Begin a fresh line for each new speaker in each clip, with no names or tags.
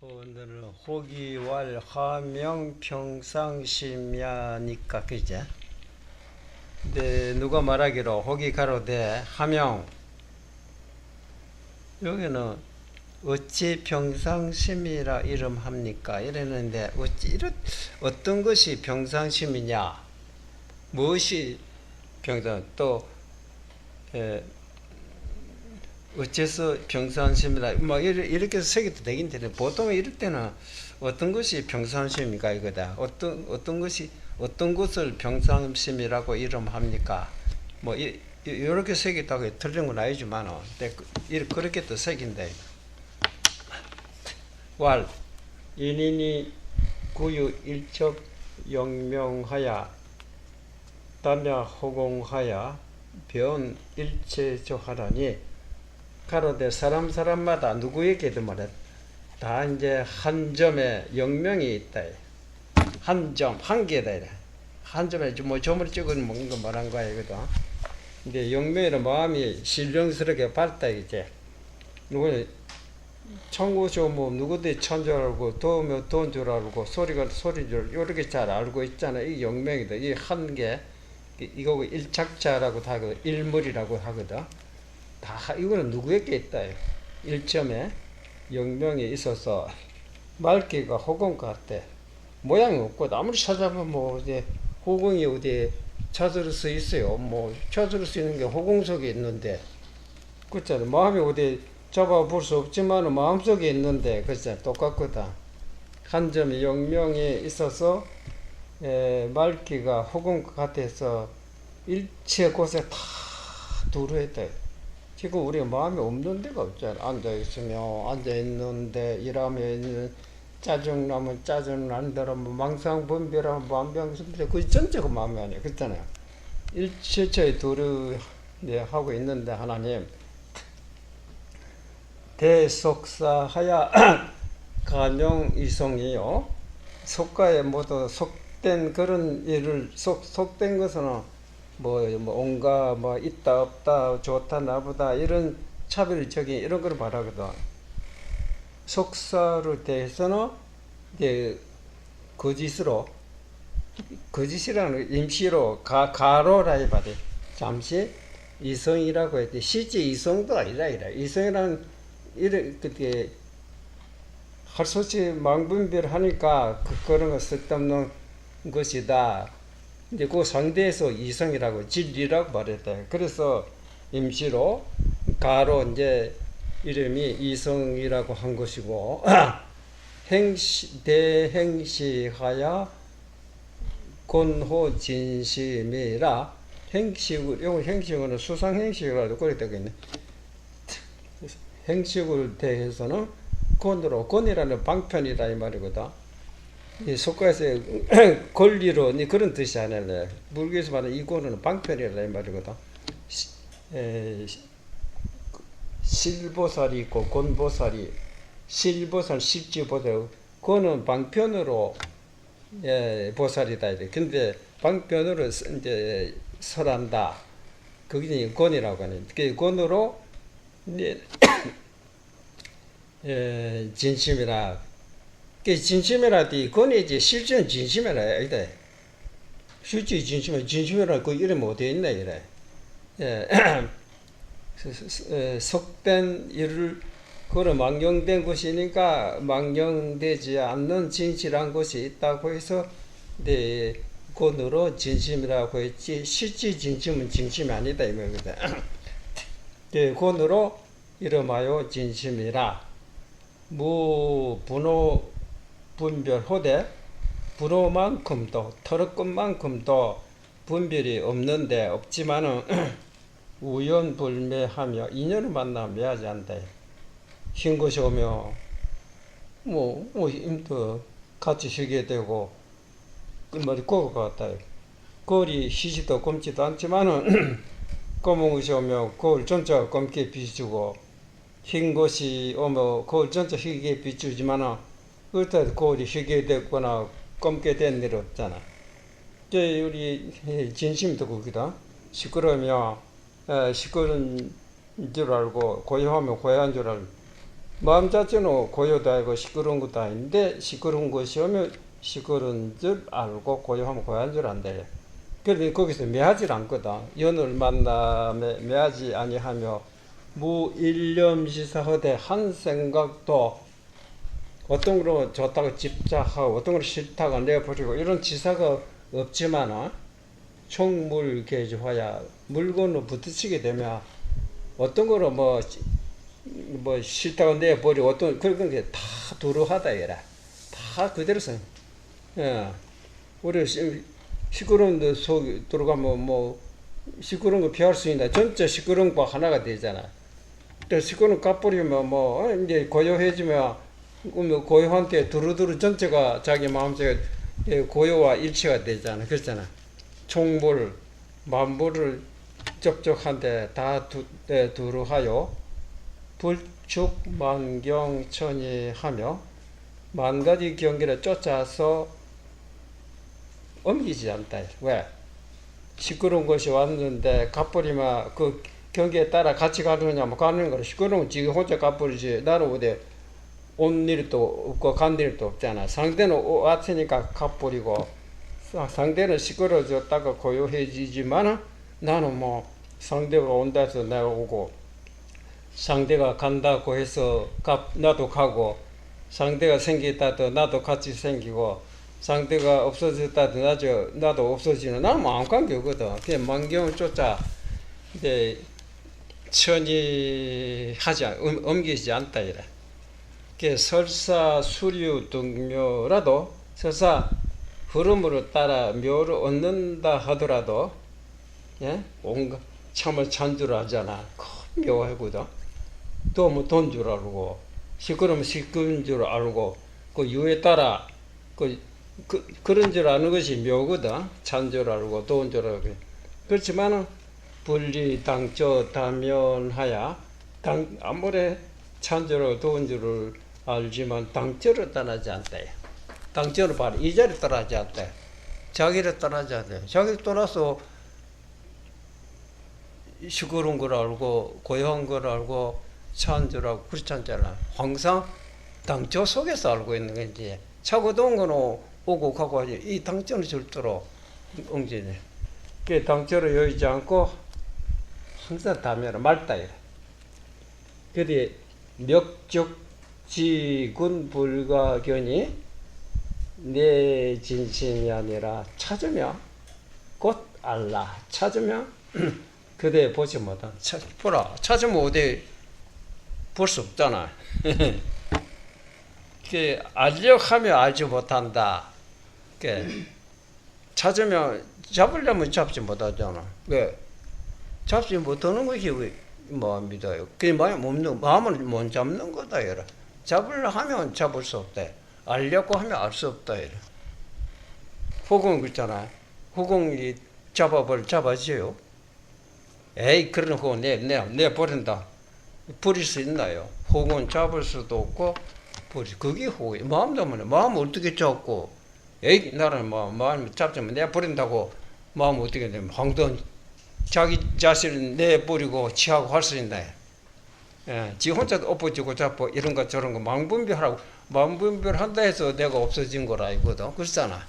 오늘은 호기왈 화명 평상심야니까 그제. 근데 누가 말하기로 호기 가로되 하명 여기는 어찌 평상심이라 이름합니까 이랬는데 어떤 것이 평상심이냐, 무엇이 평상, 또 어째서 평상심이라 뭐 이렇게 새기도 되긴 되는데, 보통 이럴 때는 어떤 것이 평상심입니까 이거다. 어떤 것을 평상심이라고 이름합니까? 뭐 이렇게 새겼다고 틀린 건 아니지만, 그렇게 또 새긴다. 왈 인인이 구유 일척 영명하야 담야 호공하야 변 일체조하라니, 가로되 사람마다 누구에게도 말해 다 이제 한 점에 영명이 있다. 한 점, 한 개다. 한 점에 뭐 점을 찍어 먹는 거 말한 거야 이거든. 근데 영명이란 마음이 신령스럽게 밝다 이제. 누구는 청구쇼 뭐 누구들 천줄 알고, 도우면 돈 줄 알고, 소리가 소리인 줄 이렇게 잘 알고 있잖아. 이 영명이다. 이 한 개, 이거 일착자라고 하거든. 일물이라고 하거든. 다 이거는 누구에게 있다. 일점에 영명이 있어서 맑기가 호공 같대. 모양이 없고 아무리 찾아보면 뭐 이제 호공이 어디 찾을 수 있어요. 뭐 찾을 수 있는 게 호공 속에 있는데, 그렇잖아. 마음이 어디 잡아볼 수 없지만 마음속에 있는데, 그렇잖아. 똑같거든. 한 점이 영명이 있어서 맑기가 호공 같아서 일체 곳에 다 두루했다. 지금 우리가 마음이 없는 데가 없잖아. 앉아있는데, 일하면 짜증나면 짜증난다라, 망상분별하면 망상분별, 그 전체가 마음이 아니야. 그렇잖아요. 일체처에 두루 하고 있는데, 하나님, 대속사하야 간용이성이요. 속가에 모두 속된 그런 일을, 속된 것은 뭐 온갖 뭐 있다 없다 좋다 나쁘다 이런 차별적인 이런 걸 말하거든. 속사로 대해서는 이제 거짓이라는 임시로 가로라 해봐야 돼. 잠시 이성이라고 했지, 실제 이성도 아니라 이성이라는 이런 그게 할 수 없이 망분별하니까 그런 거 쓸데없는 것이다. 이제 그 상대에서 이성이라고, 진리라고 말했다. 그래서 임시로 가로 이제 이름이 이성이라고 한 것이고, 대행시하야 곤호 진심이라, 행식은 수상행식이라도 그래 되겠네. 행식을 대해서는 곤이라는 방편이다 이 말이거든. 이 속가에서 권리로 그런 뜻이 아니라, 불교에서 말하는 이 곤은 방편이라 이 말이거든. 실보살이 있고 곤보살이, 실보살 실지보살, 곤은 방편으로 보살이다 이래. 근데 방편으로 이제 설한다. 그게 곤이라고 하는. 그 곤으로 이제 진심이라. 그 진심이라디 그거이지, 실제는 진심이라 이래. 실제 진심이라 그 이름이 어디에 있나 이래. 속된 일을 그로 망령된 것이니까 망령되지 않는 진실한 것이 있다고 해서 그으로 진심이라고 했지, 실제 진심은 진심이 아니다 이 말이거든. 그으로 이름하여 진심이라. 무분호 분별호대, 분호만큼도, 털끝만큼도 분별이 없지만은 우연불매하며 인연을 만나면 매하지 않다. 흰 것이 오면 힘도 같이 쉬게 되고, 그 말이 고거 같다. 거울이 희지도 검지도 않지만은 검은 것이 오면 거울 전체가 검게 비추고, 흰 것이 오면 거울 전체 희게 비추지만은 그때 거울이 희게 됐거나 검게 된 일 없잖아. 우리 진심도 그기다. 시끄러우면 시끄러운 줄 알고, 고요하면 고요한 줄 알고, 마음 자체는 고요도 아니고 시끄러운 것도 아닌데 시끄러운 것이 오면 시끄러운 줄 알고 고요하면 고요한 줄 안돼. 그런데 거기서 매하지 않거든. 연을 만남에 매하지 아니하며 무일념시사하되 한 생각도 어떤 거로 좋다고 집착하고 어떤 거로 싫다고 내버리고 이런 지사가 없지만 총물계주화야 물건으로 부딪히게 되면 어떤 거로 뭐 싫다고 내버리고 어떤 그런 게 다 두루하다 이라 다 그대로 써. 예. 우리 시끄러운 데 속 들어가면 뭐 시끄러운 거 피할 수 있나 전체 시끄러운 거 하나가 되잖아. 시끄러운 거 까버리면 뭐 이제 고요해지면 고요한테 두루두루 전체가 자기 마음속에 고요와 일치가 되잖아. 그렇잖아. 총물 만물을 접촉한데 다 두루하여 불축만경천이하며 만가지 경계를 쫓아서 옮기지 않다. 왜? 시끄러운 것이 왔는데 가버리면 그 경계에 따라 같이 가느냐 뭐 가는 거라. 시끄러운 지금 혼자 가버리지 나는 어디 온 일도 없고 간 일도 없잖아. 상대는 왔으니까 가버리고 상대는 시끄러워졌다가 고요해지지만 나는 뭐 상대가 온다 해서 내가 오고 상대가 간다고 해서 나도 가고 상대가 생겼다 해도 나도 같이 생기고 상대가 없어졌다 해도 나도 없어지는 나는 뭐 아무 관계 없거든. 그냥 만경을 쫓아 이제 천이하지 옮기지 않다 이래. 그 설사 수류 등묘라도 설사 흐름으로 따라 묘를 얻는다 하더라도 예? 온갖 참을 찬줄 알잖아. 큰 묘하거든. 또 뭐 돈 줄 알고 시끄러우면 시끄러운 줄 알고 그 유에 따라 그런 줄 아는 것이 묘거든. 찬 줄 알고 돈 줄 알고. 그렇지만은 분리 당초 다면하야 아무리 찬 줄 알고 돈 줄을 알지만 당초를 떠나지 않다. 당초를 바로 이 자리를 떠나지 않다. 자기를 떠나지 않다. 자기를 떠나서 시끄러운 걸 알고 고요한 걸 알고 찬 줄 알고 그렇지 않잖아. 항상 당초 속에서 알고 있는 거지. 차고 더운 거는 오고 가고 하지. 이 당초는 절대로 엉지네. 그 당초를 여의지 않고 항상 다면은 맑다 이래. 그래 멱적지군 불가견이 내 진심이 아니라 찾으면 곧 알라. 찾으면 그대 보지 못한 보라. 찾으면 어디 볼 수 없잖아. 그 알려하면 알지 못한다. 그 찾으면 잡으려면 잡지 못하잖아. 왜 잡지 못하는 것이 왜 마음이다요. 그게 마음을 못 잡는 거다 이래. 잡으려 하면 잡을 수 없다. 알려고 하면 알 수 없다 이래. 호공 그렇잖아. 호공이 잡아지요. 에이 그런 호공 내 버린다. 버릴 수 있나요? 호공은 잡을 수도 없고 그게 호공이. 마음 때문에 마음 어떻게 잡고 에이 나는 마음 잡자면 내가 버린다고 마음 어떻게 되면 황돈 자기 자신을 내버리고 취하고 할 수 있나요? 예, 지 혼자도 엎어지고 잡고 이런 거 저런 거 망분별하고 망분별한다 해서 내가 없어진 거라 이거든. 그렇잖아.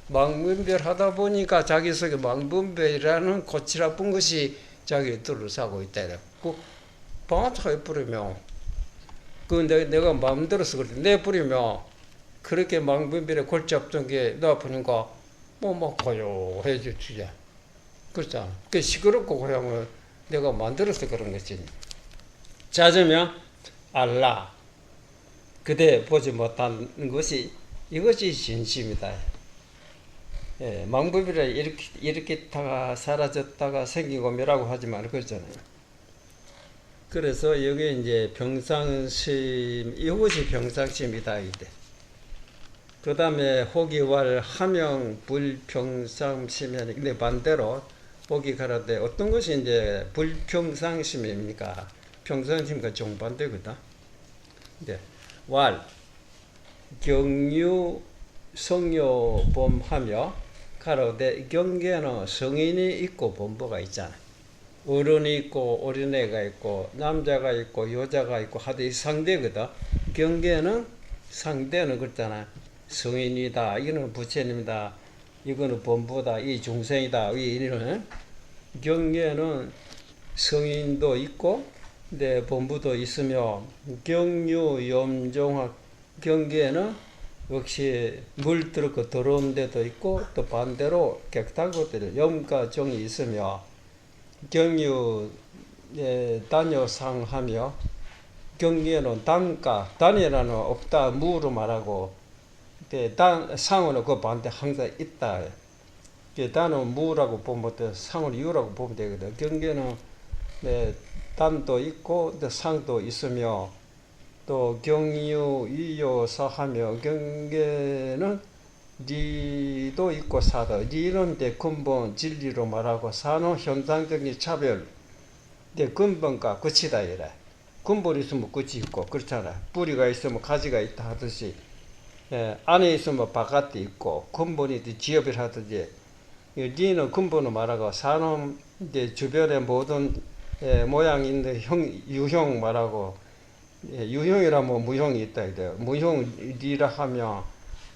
망분별하다 보니까 자기 속에 망분별이라는 고치라 뿐 것이 자기를 둘러싸고 있다. 그 방아차 해버리면 그 내가 마음대로서 그렇게 내버리면 그렇게 망분별에 골치 아픈 게 나쁘니까 뭐 고요해지지. 그렇잖아. 그 시끄럽고 고요하면 내가 만들어서 그런 거지. 찾으면 알라. 그대 보지 못한 것이 이것이 진심이다. 예, 망부비라 이렇게 다가 사라졌다가 생기고 멸하고 하지만 그렇잖아요. 그래서 여기 이제 병상심 이것이 병상심이다 이때. 그 다음에 호기왈 하명 불평상심이 근데 반대로 호기 가라데 어떤 것이 이제 불평상심입니까? 평상심과 정반대거든. 네. 왈 경유 성요범하며 가로되 경계는 성인이 있고 범보가 있잖아. 어른이 있고 어린애가 있고 남자가 있고 여자가 있고 하도 이 상대거든. 경계는 상대는 그렇잖아. 성인이다. 이거는 부처님이다. 이거는 범부다. 이 중생이다. 이는 경계는 성인도 있고 범부도 있으며 경유 염종학 경계는 역시 물 들었고 더러운 데도 있고 또 반대로 깨끗한 것들이 염과 정이 있으며 경유 단여상하며 경계는 단가 단이라는 없다 무로 말하고 상은 그 반대 항상 있다. 단은 무라고 보면 돼, 상은 유라고 보면 되거든. 경계는 단도 있고 상도 있으며 또 경유 이요사하며 경계는 리도 있고 사도 리는 근본 진리로 말하고 사는 현상적인 차별 근본과 끝이다 이래. 근본이 있으면 끝이 있고 그렇잖아. 뿌리가 있으면 가지가 있다 하듯이 안에 있으면 바깥에 있고 근본이 지엽을 하듯이 리는 근본을 말하고 사는 주변의 모든 모양인데 유형 말하고 유형이라면 무형이 있다 이래요. 무형리라 하면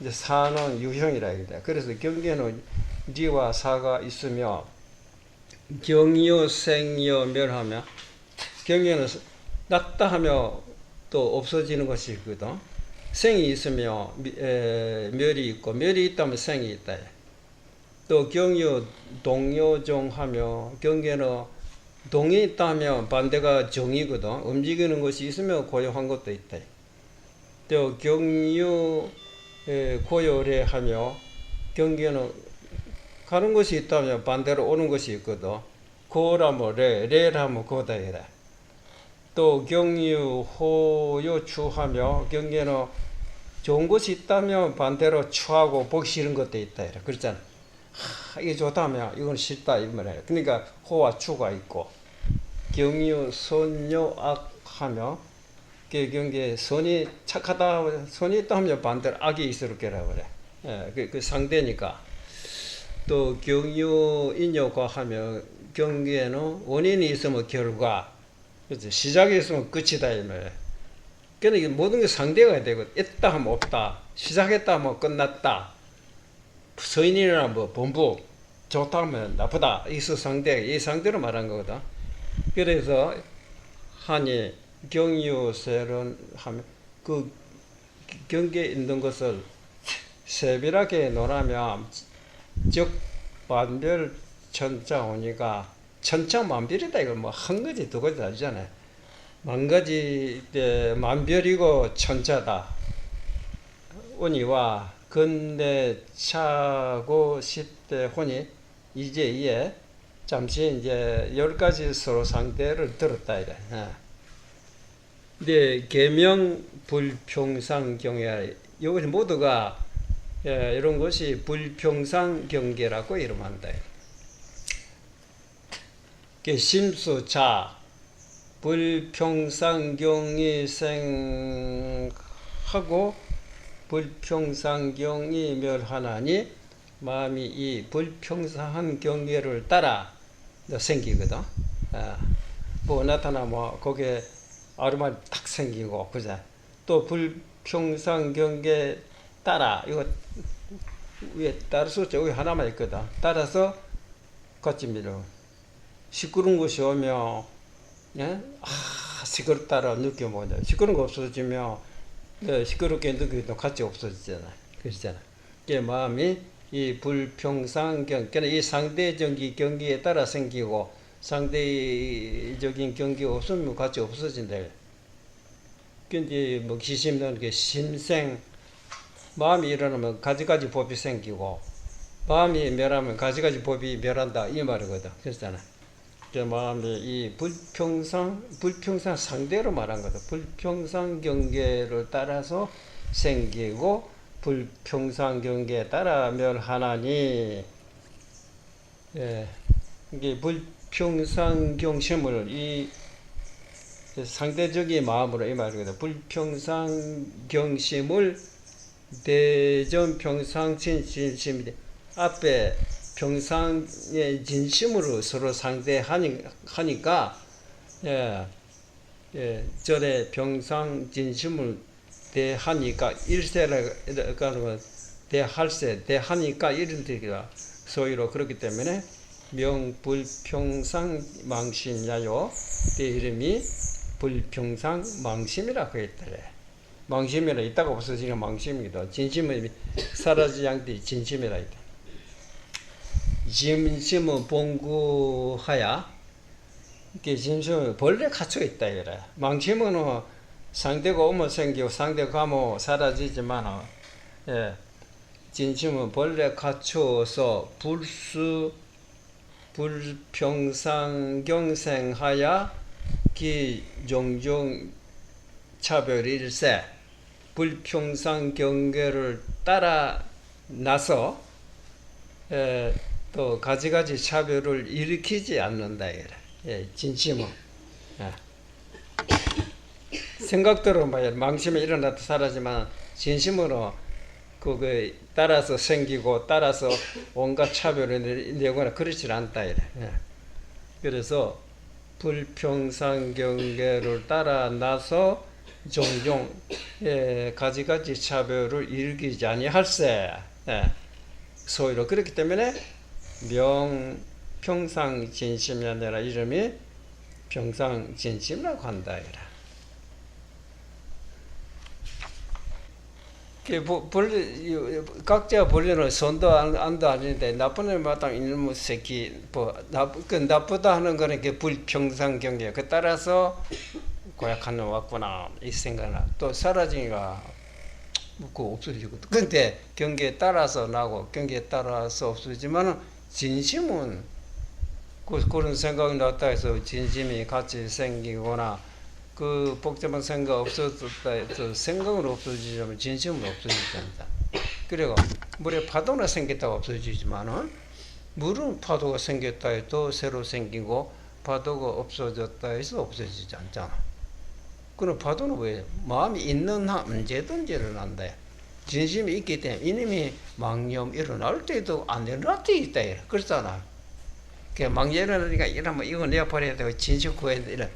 이제 사는 유형이라 이래. 그래서 경계는 리와 사가 있으며 경여 생여 멸하며 경계는 났다 하며 또 없어지는 것이 있거든. 생이 있으며 멸이 있고 멸이 있다면 생이 있다. 또 경여 동여종하며 경계는 동이 있다면 반대가 정이거든. 움직이는 것이 있으면 고요한 것도 있다. 또 경유 고요래 하며 경계는 가는 것이 있다면 반대로 오는 것이 있거든. 고라면 레라면 고다 이래. 또 경유 호요 추하며 경계는 좋은 것이 있다면 반대로 추하고 보기 싫은 것도 있다 이래. 그렇잖아. 이게 좋다면 이건 싫다 이 말이에요. 그러니까 호와 추가 있고 경유 선요 악하며 경계 선이 착하다 선이 있다 하면 반대로 악이 있을 거라 그래. 그 상대니까. 또 경유 인요과 하며 경계는 원인이 있으면 결과 그렇지. 시작이 있으면 끝이다 이 말이에요. 그러니까 모든 게 상대가 되고 있다 하면 없다 시작했다 하면 끝났다 서인이나 뭐 본부 좋다 하면 나쁘다 이 상대로 말한 거거든. 그래서 한이 경유세론 하면 그 경계에 있는 것을 세밀하게 논하면 즉 만별 천자오니가 천차만별이다. 이걸 뭐 한 가지 두 가지 아니잖아요. 만 가지 만별이고 천자다. 오니와 근대 차고 10대 혼이 이제 이에 잠시 이제 10가지 서로 상대를 들었다 이래. 근데 계명 불평상 경계 이것이 모두가 이런 것이 불평상 경계라고 이름한다. 심수자 불평상경이 생하고 불평상경이 멸하나니 마음이 이 불평상한 경계를 따라 생기거든. 뭐 나타나 뭐 거기에 아르마리 탁 생기고 그죠. 또 불평상 경계 따라 이거 위에 따를 수 없죠. 여기 하나만 있거든. 따라서 같이 밀어. 시끄러운 것이 오며 시끄럽다라 느껴보자. 시끄러운 거 없어지면 시끄럽게 느끼도 같이 없어지잖아. 그렇잖아. 이 마음이 이 불평상경, 그러니까 이 상대적인 경기에 따라 생기고 상대적인 경기가 없으면 같이 없어진다. 근데 뭐 기심은 게 심생, 마음이 일어나면 가지가지 법이 생기고 마음이 멸하면 가지가지 법이 멸한다 이 말이거든. 그렇잖아. 그 마음이 이 불평상 상대로 말한 거다. 불평상 경계를 따라서 생기고 불평상 경계에 따라 멸하나니, 이게 불평상 경심을 이 상대적인 마음으로 이 말이거든. 불평상 경심을 대전 평상 진심이 앞에 평상의 진심으로 서로 상대하니까 절에 평상 진심을 대하니까 일세라고 대할세 대하니까 이런 뜻이가 소위로 그렇기 때문에 명불평상 망심야요 그 이름이 불평상 망심이라고 했더래. 망심이라 있다가 없어지는 망심이기도 진심은 사라지지 않되 진심이라 했다. 진심은 봉구하야 그 진심은 본래 갖춰 있다 이래. 망심은 상대가 오면 생기고 상대가 가면 사라지지만 진심은 본래 갖추어서 불평상경생하야 기 종종 차별일세 불평상경계를 따라 나서 또 가지가지 차별을 일으키지 않는다. 진심은 생각대로 망심이 일어나도 사라지만 진심으로 그거 따라서 생기고 따라서 온갖 차별을 내거나 그렇지 않다. 그래서 불평상경계를 따라 나서 종종 가지가지 차별을 일으키지 아니할세. 소위로 그렇기 때문에 명평상진심이 아니라 이름이 평상진심이라고 한다. 각자 본래는 선도 안도 아닌데 나쁜 애마다 이놈의 새끼 나쁘다 하는 거는 그 불평상경계 그 따라서 고약하는 왔구나 이 생각나 또 사라지니까 그 없어지고 근데 경계에 따라서 나고 경계에 따라서 없어지만은 진심은 그런 생각이 났다 해서 진심이 같이 생기거나 그 복잡한 생각 없어졌다 해서 생각은 없어지지만 진심은 없어지지 않다. 그리고 물에 파도가 생겼다고 없어지지만은 물은 파도가 생겼다 해도 새로 생기고 파도가 없어졌다 해서 없어지지 않잖아. 그럼 파도는 왜 마음이 있는 한 언제든지 일어난다. 진심이 있기 때문에 이놈이 망념 일어날 때도 안 일어날 때 있다. 그렇잖아. 망념 일어나니까 이러면 이거 내가 버려야 되고 진심 구해야 돼. 이래.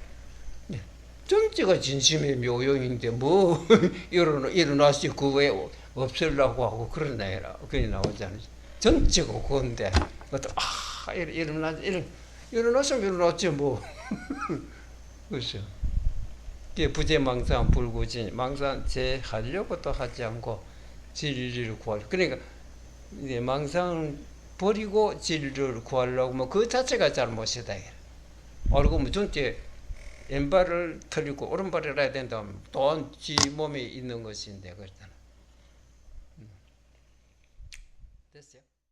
정치가 진심의 묘용인데 뭐 일어나시 그거에 없애려고 하고 그런 나이라 그게 나오잖아요. 정치가 그건데 일어나시면 일어났지 뭐. 그렇죠. 부재망상 불구진 망상 제하려고 또 하지 않고 진리를 구하려. 그러니까 이제 망상을 버리고 진리를 구하려고 뭐 그 자체가 잘못이다. 알고 뭐 전체 왼발을 털리고 오른발을 해야 된다면 또한 지 몸에 있는 것인데 그랬잖아. 됐어요?